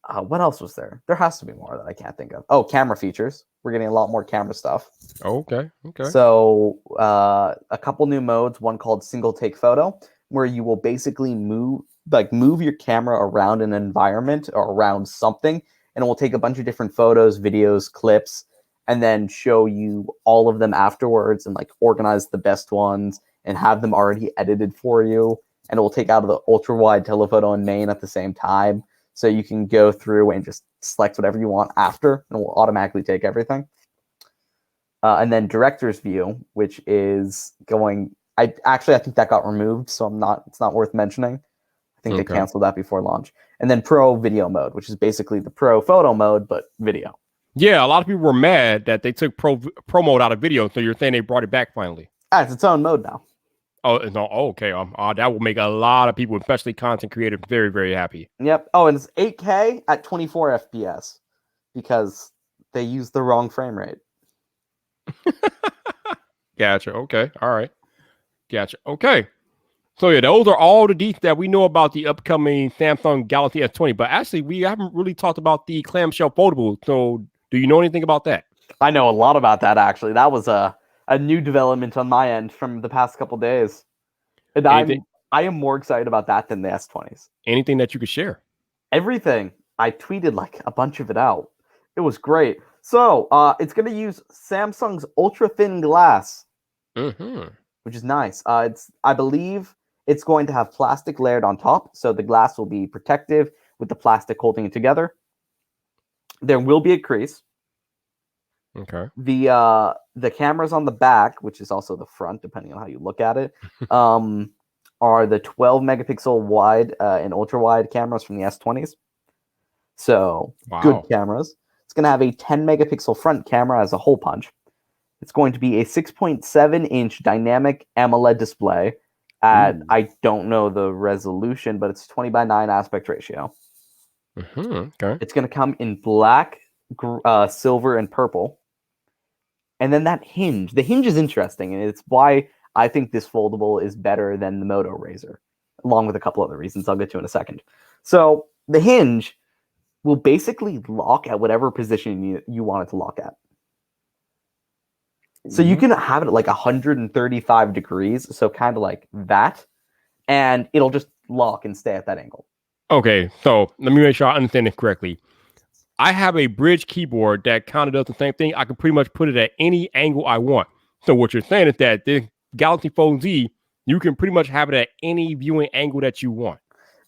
What else was there? There has to be more that I can't think of. Oh, camera features. We're getting a lot more camera stuff. Okay. So a couple new modes. One called single take photo, where you will basically move your camera around an environment or around something, and it will take a bunch of different photos, videos, clips, and then show you all of them afterwards and like organize the best ones and have them already edited for you. And it will take out of the ultra wide telephoto and main at the same time. So you can go through and just select whatever you want after, and it will automatically take everything. And then director's view, which is going. I think that got removed, so it's not worth mentioning. I think they canceled that before launch. And then pro video mode, which is basically the pro photo mode but video. Yeah, a lot of people were mad that they took pro mode out of video, so you're saying they brought it back finally. It's its own mode now. Oh, no, okay. That will make a lot of people, especially content creators, very, very happy. Yep. Oh, and it's 8K at 24 FPS because they used the wrong frame rate. Gotcha. Okay. All right. Gotcha. Okay. So yeah, those are all the details that we know about the upcoming Samsung Galaxy S20. But actually, we haven't really talked about the clamshell foldable. So do you know anything about that? I know a lot about that, actually. That was a new development on my end from the past couple days. And I am more excited about that than the S20s. Anything that you could share? Everything. I tweeted like a bunch of it out. It was great. So it's going to use Samsung's ultra thin glass, which is nice. I believe it's going to have plastic layered on top, so the glass will be protective with the plastic holding it together. There will be a crease. Okay. The cameras on the back, which is also the front, depending on how you look at it, are the 12 megapixel wide and ultra wide cameras from the S20s. So good cameras. It's going to have a 10 megapixel front camera as a hole punch. It's going to be a 6.7 inch dynamic AMOLED display at, I don't know the resolution, but it's 20:9 aspect ratio. Okay. It's going to come in black, silver, and purple. And then that hinge. The hinge is interesting, and it's why I think this foldable is better than the Moto Razr, along with a couple other reasons I'll get to in a second. So the hinge will basically lock at whatever position you want it to lock at. So you can have it at like 135 degrees, so kind of like that, and it'll just lock and stay at that angle. Okay, so let me make sure I understand this correctly. I have a bridge keyboard that kind of does the same thing. I can pretty much put it at any angle I want. So what you're saying is that the Galaxy Fold Z, you can pretty much have it at any viewing angle that you want.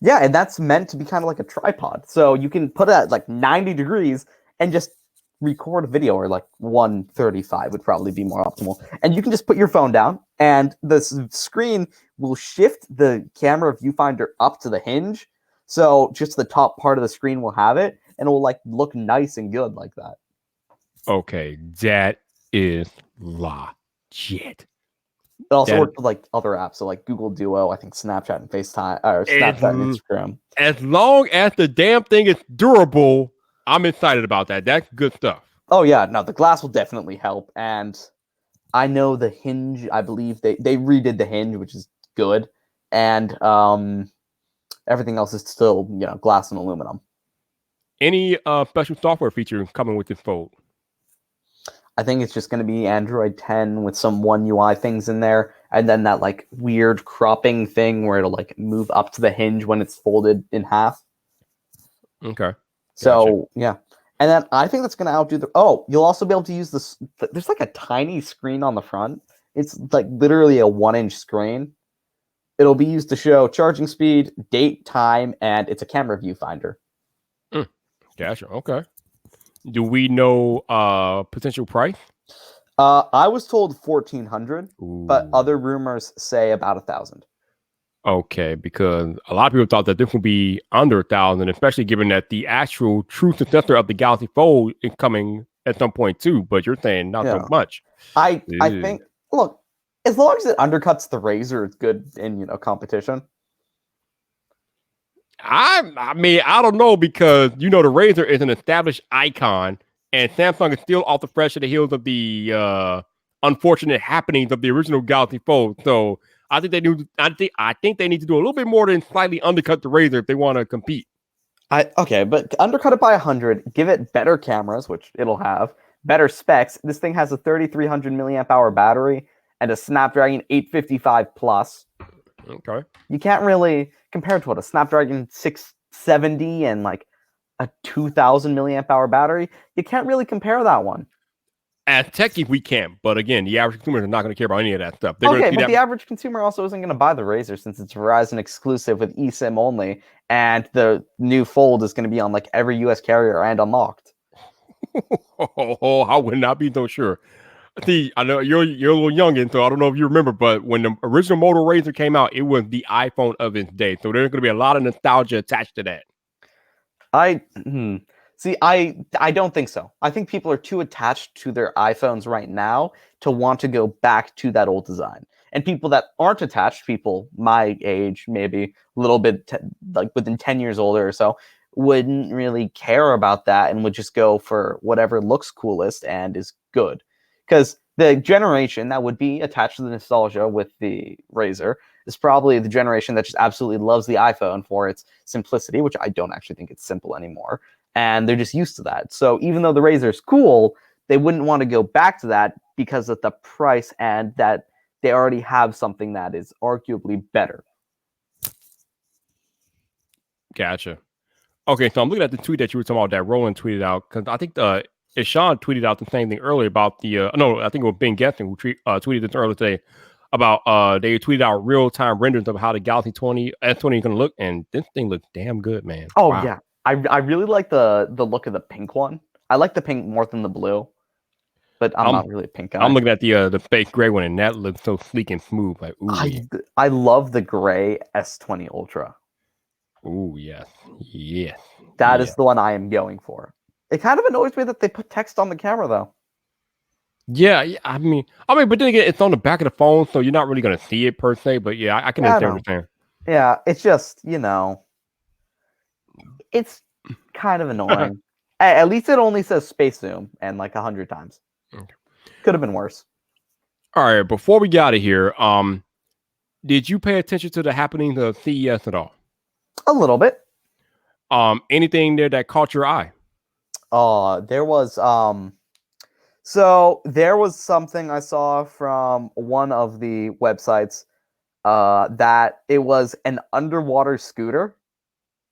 Yeah, and that's meant to be kind of like a tripod. So you can put it at like 90 degrees and just record a video, or like 135 would probably be more optimal. And you can just put your phone down, and the screen will shift the camera viewfinder up to the hinge. So just the top part of the screen will have it, and it will like look nice and good like that. Okay, that is legit. It also works with like other apps, so like Google Duo, I think Snapchat and FaceTime, or Snapchat and Instagram. As long as the damn thing is durable, I'm excited about that. That's good stuff. Oh yeah, no, the glass will definitely help, and I know the hinge. I believe they redid the hinge, which is good, and everything else is still glass and aluminum. Any special software feature coming with this Fold? I think it's just going to be Android 10 with some One UI things in there, and then that like weird cropping thing where it'll like move up to the hinge when it's folded in half. Okay. So yeah, and then I think that's going to outdo the. Oh, you'll also be able to use this. There's like a tiny screen on the front. It's like literally a 1-inch screen. It'll be used to show charging speed, date, time, and it's a camera viewfinder. Gotcha. Okay. Do we know potential price? I was told 1,400, but other rumors say about 1,000. Okay, because a lot of people thought that this would be under 1,000, especially given that the actual true successor of the Galaxy Fold is coming at some point too. But you're saying not so much. I think, look, as long as it undercuts the Razr, it's good in competition. I mean, I don't know, because the Razr is an established icon, and Samsung is still off the fresh of the heels of the unfortunate happenings of the original Galaxy Fold. So I think they need to do a little bit more than slightly undercut the Razr if they want to compete. Okay, but undercut it by 100, give it better cameras, which it'll have, better specs. This thing has a 3300 milliamp hour battery and a Snapdragon 855 plus. Okay. You can't really compare it to what a Snapdragon 670 and like a 2000 milliamp hour battery. You can't really compare that one. As techie, we can, but again, the average consumer is not going to care about any of that stuff. They're going to Okay, see but that. the average consumer also isn't going to buy the Razer since it's Verizon exclusive with eSIM only, and the new Fold is going to be on like every US carrier and unlocked. I would not be so sure. See, I know you're a little youngin, so I don't know if you remember, but when the original Moto Razr came out, it was the iPhone of its day. So there's going to be a lot of nostalgia attached to that. See, I don't think so. I think people are too attached to their iPhones right now to want to go back to that old design. And people that aren't attached, people my age, maybe a little bit like within 10 years older or so, wouldn't really care about that and would just go for whatever looks coolest and is good. Because the generation that would be attached to the nostalgia with the Razer is probably the generation that just absolutely loves the iPhone for its simplicity, which I don't actually think it's simple anymore. And they're just used to that. So even though the Razer is cool, they wouldn't want to go back to that because of the price and that they already have something that is arguably better. Gotcha. Okay, so I'm looking at the tweet that you were talking about that Roland tweeted out because I think Ishan tweeted out the same thing earlier about the no, I think it was Ben Guessing who tweeted this earlier today about they tweeted out real time renderings of how the Galaxy S20 is going to look, and this thing looks damn good, man. Oh wow. yeah, I really like the look of the pink one. I like the pink more than the blue, but I'm not really a pink guy. I'm looking at the fake gray one, and that looks so sleek and smooth. Like, ooh, I love the gray S20 Ultra. Ooh, yes, yes. That is the one I am going for. It kind of annoys me that they put text on the camera though. Yeah, I mean, but then again, it's on the back of the phone, so you're not really gonna see it per se. But yeah, I can understand what you're saying. Yeah, it's just it's kind of annoying. At least it only says space zoom and like 100 times. Okay. Could have been worse. All right, before we get out of here, did you pay attention to the happenings of CES at all? A little bit. Anything there that caught your eye? There was so there was something I saw from one of the websites that it was an underwater scooter.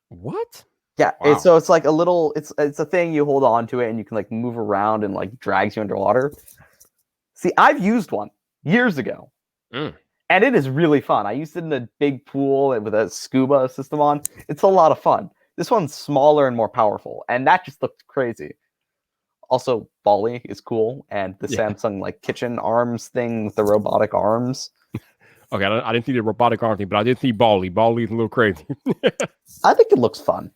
What? Yeah, wow. So it's like a little it's a thing you hold on to it and you can like move around and like drags you underwater. See, I've used one years ago. And it is really fun. I used it in a big pool with a scuba system on. It's a lot of fun. This one's smaller and more powerful, and that just looked crazy. Also, Bali is cool, and the Samsung like kitchen arms thing with the robotic arms. Okay, I didn't see the robotic arm thing, but I did see Bali. Bali is a little crazy. I think it looks fun.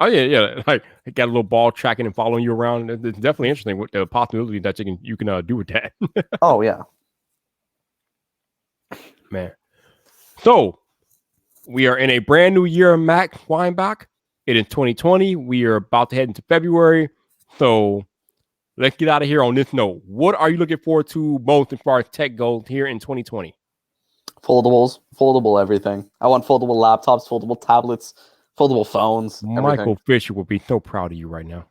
Oh yeah. Like it got a little ball tracking and following you around. It's definitely interesting with the possibility that you can do with that. Oh yeah. Man. So we are in a brand new year, Max Weinbach. It is 2020. We are about to head into February. So let's get out of here on this note. What are you looking forward to most as far as tech goes here in 2020? Foldables, foldable everything. I want foldable laptops, foldable tablets, foldable phones. Michael Fisher will be so proud of you right now.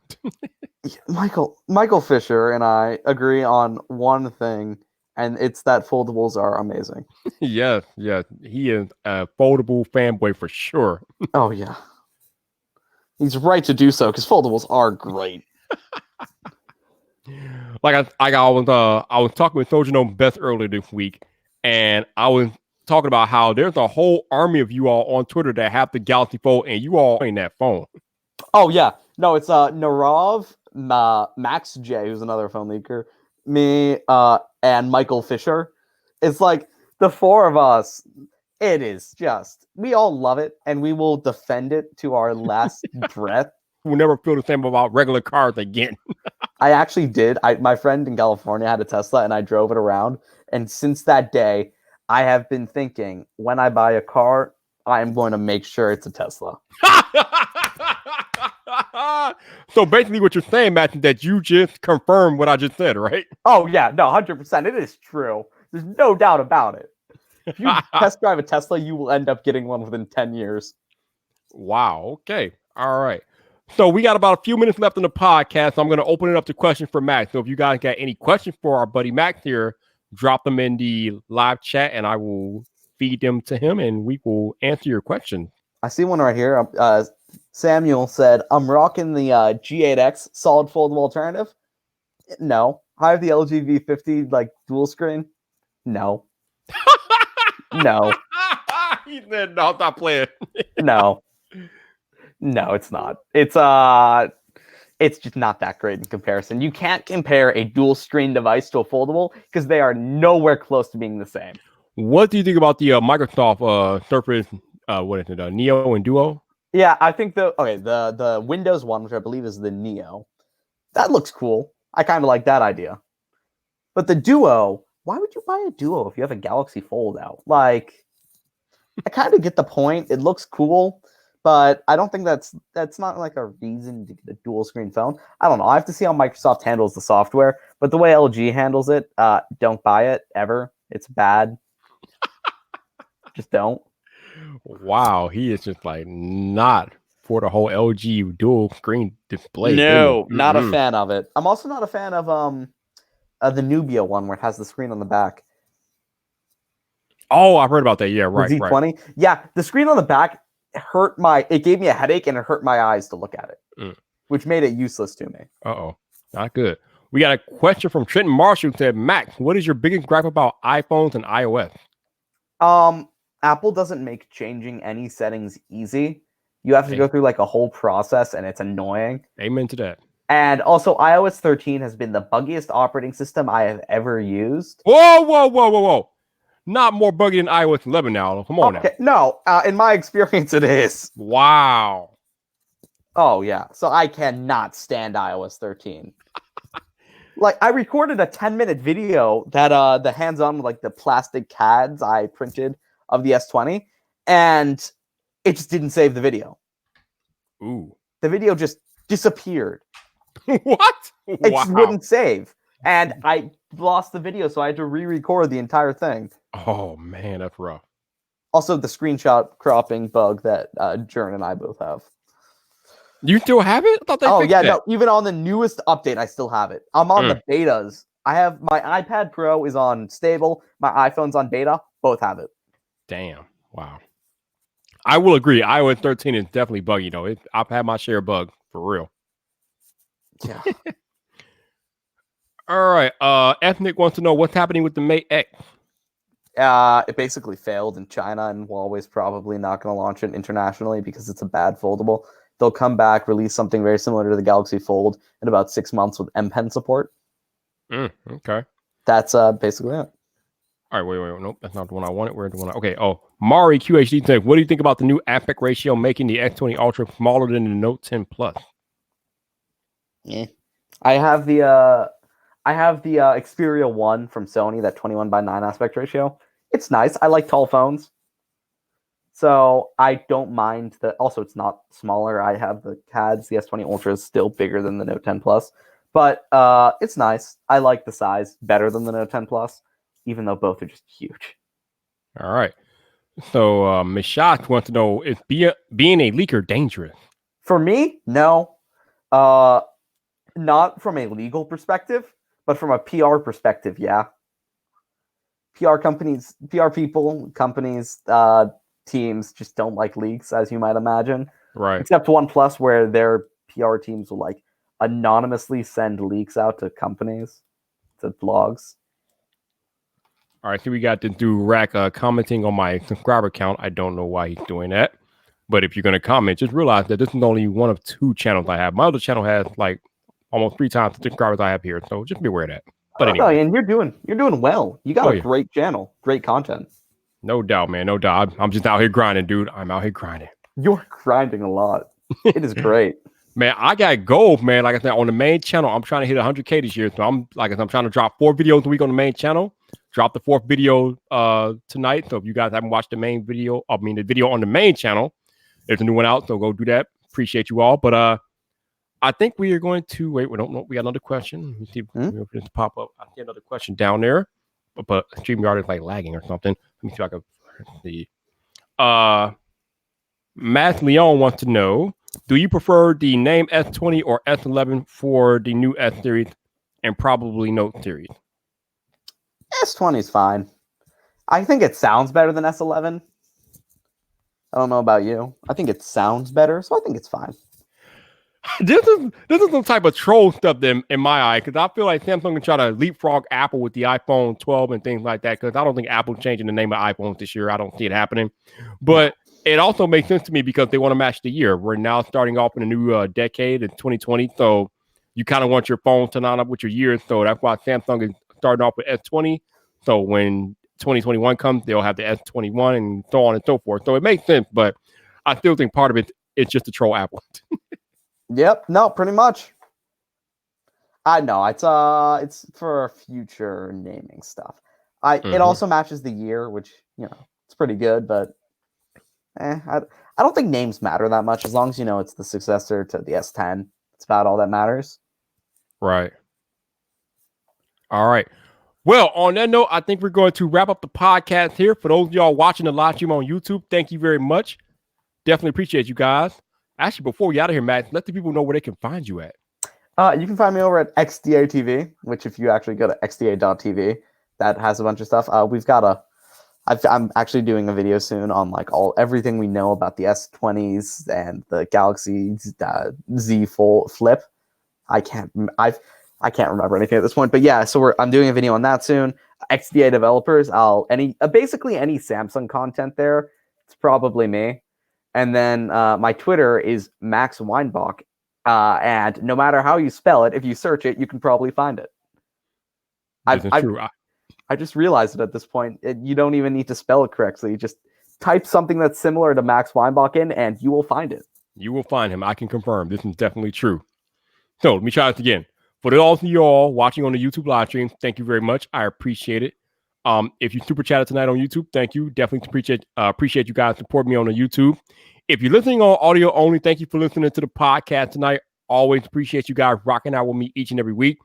Michael Fisher and I agree on one thing. And it's that foldables are amazing. Yes. He is a foldable fanboy for sure. Oh, yeah. He's right to do so because foldables are great. Like I was talking with Sojino Best earlier this week, and I was talking about how there's a whole army of you all on Twitter that have the Galaxy Fold, and you all in that phone. Oh, yeah. No, it's Narav, Max J, who's another phone leaker, me, and Michael Fisher. It's like the four of us. It is just, we all love it and we will defend it to our last breath. We'll never feel the same about regular cars again. I actually did. My friend in California had a Tesla and I drove it around. And since that day, I have been thinking when I buy a car, I am going to make sure it's a Tesla. So basically what you're saying, Matt, is that you just confirmed what I just said, right? Oh, yeah. No, 100%. It is true. There's no doubt about it. If you test drive a Tesla, you will end up getting one within 10 years. Wow. Okay. All right. So we got about a few minutes left in the podcast. So I'm going to open it up to questions for Max. So if you guys got any questions for our buddy Max here, drop them in the live chat and I will feed them to him and we will answer your question. I see one right here. Samuel said, I'm rocking the G8X solid foldable alternative. No. I have the LG V50 like dual screen. No. No. He said, no, stop playing. No. No, it's not. It's just not that great in comparison. You can't compare a dual screen device to a foldable because they are nowhere close to being the same. What do you think about the Microsoft Surface? What is it? Neo and Duo? Yeah, I think the Windows one, which I believe is the Neo, that looks cool. I kind of like that idea. But the Duo, why would you buy a Duo if you have a Galaxy Fold out? Like, I kind of get the point. It looks cool, but I don't think that's not like a reason to get a dual screen phone. I don't know. I have to see how Microsoft handles the software, but the way LG handles it, don't buy it ever. It's bad. Just don't. Wow, he is just like not for the whole LG dual screen display. No, not a fan of it. I'm also not a fan of the Nubia one where it has the screen on the back. Oh, I've heard about that. Yeah, right. The Z20. Right. Yeah, the screen on the back it gave me a headache and it hurt my eyes to look at it, which made it useless to me. Uh-oh, not good. We got a question from Trenton Marshall who said, Max, what is your biggest gripe about iPhones and iOS? Apple doesn't make changing any settings easy. You have to go through like a whole process and it's annoying. Amen to that. And also iOS 13 has been the buggiest operating system I have ever used. Whoa. Not more buggy than iOS 11 now. Come on now. No, in my experience, it is. Wow. Oh, yeah. So I cannot stand iOS 13. Like, I recorded a 10-minute video that the hands-on, like, the plastic CADs I printed of the S20, and it just didn't save the video. Ooh. The video just disappeared. What? It just wouldn't save. And I lost the video, so I had to re-record the entire thing. Oh, man, that's rough. Also, the screenshot cropping bug that Jern and I both have. You still have it? I thought they fixed that. No. Even on the newest update, I still have it. I'm on the betas. I have my iPad Pro is on stable. My iPhone's on beta. Both have it. Damn. Wow. I will agree. iOS 13 is definitely buggy, though. I've had my share of bugs, for real. Yeah. All right. Ethnic wants to know what's happening with the Mate X. It basically failed in China, and Huawei's probably not going to launch it internationally because it's a bad foldable. They'll come back, release something very similar to the Galaxy Fold in about 6 months with M Pen support. Okay. That's basically it. All right, wait. Nope, that's not the one I wanted. Where's the one? Okay. Oh, Mari QHD says, what do you think about the new aspect ratio making the S20 Ultra smaller than the Note 10 Plus? Yeah. I have the Xperia 1 from Sony, that 21:9 aspect ratio. It's nice. I like tall phones. So I don't mind that. Also, it's not smaller. I have the CADs. The S20 Ultra is still bigger than the Note 10 Plus. But it's nice. I like the size better than the Note 10 Plus, even though both are just huge. All right. So Mishat wants to know, is being a leaker dangerous? For me, no. Not from a legal perspective, but from a PR perspective, yeah. PR people, companies, teams just don't like leaks, as you might imagine. Right. Except OnePlus, where their PR teams will like anonymously send leaks out to companies, to blogs. All right, so we got this dude Rack commenting on my subscriber count. I don't know why he's doing that, but if you're gonna comment, just realize that this is only one of 2 channels I have. My other channel has like almost 3 times the subscribers I have here, so just be aware of that. But anyway, and you're doing well. You got a great channel, great content. No doubt, man. No doubt. I'm just out here grinding, dude. I'm out here grinding. You're grinding a lot. It is great. Man, I got goals, man. Like I said, on the main channel, I'm trying to hit 100K this year. So I'm trying to drop 4 videos a week on the main channel. Drop the 4th video tonight. So if you guys haven't watched the video on the main channel, there's a new one out. So go do that. Appreciate you all. But I think we are going to wait. We don't know. We got another question. Let me see if this pop up. I see another question down there, but StreamYard is like lagging or something. Let me see if I can see. Matt Leon wants to know, Do you prefer the name S20 or S11 for the new S series and probably Note series? S20 is fine. I think it sounds better than S11. I don't know about you. I think it sounds better, so I think it's fine. This is some type of troll stuff in my eye, because I feel like Samsung can try to leapfrog Apple with the iPhone 12 and things like that, because I don't think Apple's changing the name of iPhones this year. I don't see it happening. But it also makes sense to me because they want to match the year. We're now starting off in a new decade in 2020, so you kind of want your phone to line up with your year. So that's why Samsung is starting off with S20. So when 2021 comes, they'll have the S21 and so on and so forth. So it makes sense, but I still think part of it is just to troll Apple. Yep. No, pretty much. I know it's for future naming stuff. It also matches the year, which it's pretty good, but I don't think names matter that much as long as it's the successor to the S10. It's about all that matters. Right. All right. Well, on that note, I think we're going to wrap up the podcast here. For those of y'all watching the live stream on YouTube, thank you very much. Definitely appreciate you guys. Actually, before we get out of here, Matt, let the people know where they can find you at. You can find me over at XDA TV, which if you actually go to xda.tv, that has a bunch of stuff. I'm actually doing a video soon on everything we know about the S20s and the Galaxy Z Flip. I can't remember anything at this point, but yeah. So I'm doing a video on that soon. XDA developers, basically any Samsung content there, it's probably me. And then my Twitter is Max Weinbach. And no matter how you spell it, if you search it, you can probably find it. I just realized it at this point. You don't even need to spell it correctly. You just type something that's similar to Max Weinbach in, and you will find it. You will find him. I can confirm. This is definitely true. So let me try this again. For all of you all watching on the YouTube live stream, thank you very much. I appreciate it. If you super chatted tonight on YouTube, thank you. Definitely appreciate you guys supporting me on the YouTube. If you're listening on audio only, thank you for listening to the podcast tonight. Always appreciate you guys rocking out with me each and every week.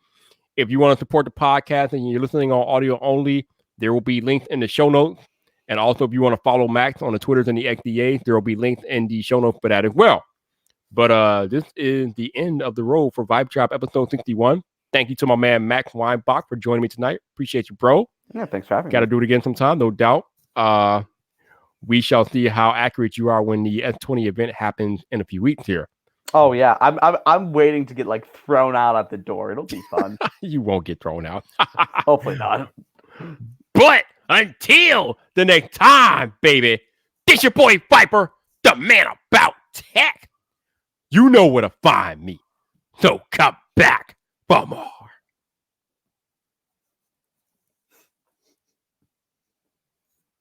If you want to support the podcast and you're listening on audio only, there will be links in the show notes. And also, if you want to follow Max on the Twitters and the XDAs, there will be links in the show notes for that as well. But this is the end of the road for VypDrive episode 61. Thank you to my man Max Weinbach for joining me tonight. Appreciate you, bro. Yeah, thanks for having me. Got to do it again sometime, no doubt. We shall see how accurate you are when the S20 event happens in a few weeks here. Oh yeah, I'm waiting to get thrown out at the door. It'll be fun. You won't get thrown out. Hopefully not. But until the next time, baby, this your boy Viper, the man about tech. You know where to find me. So come back for more.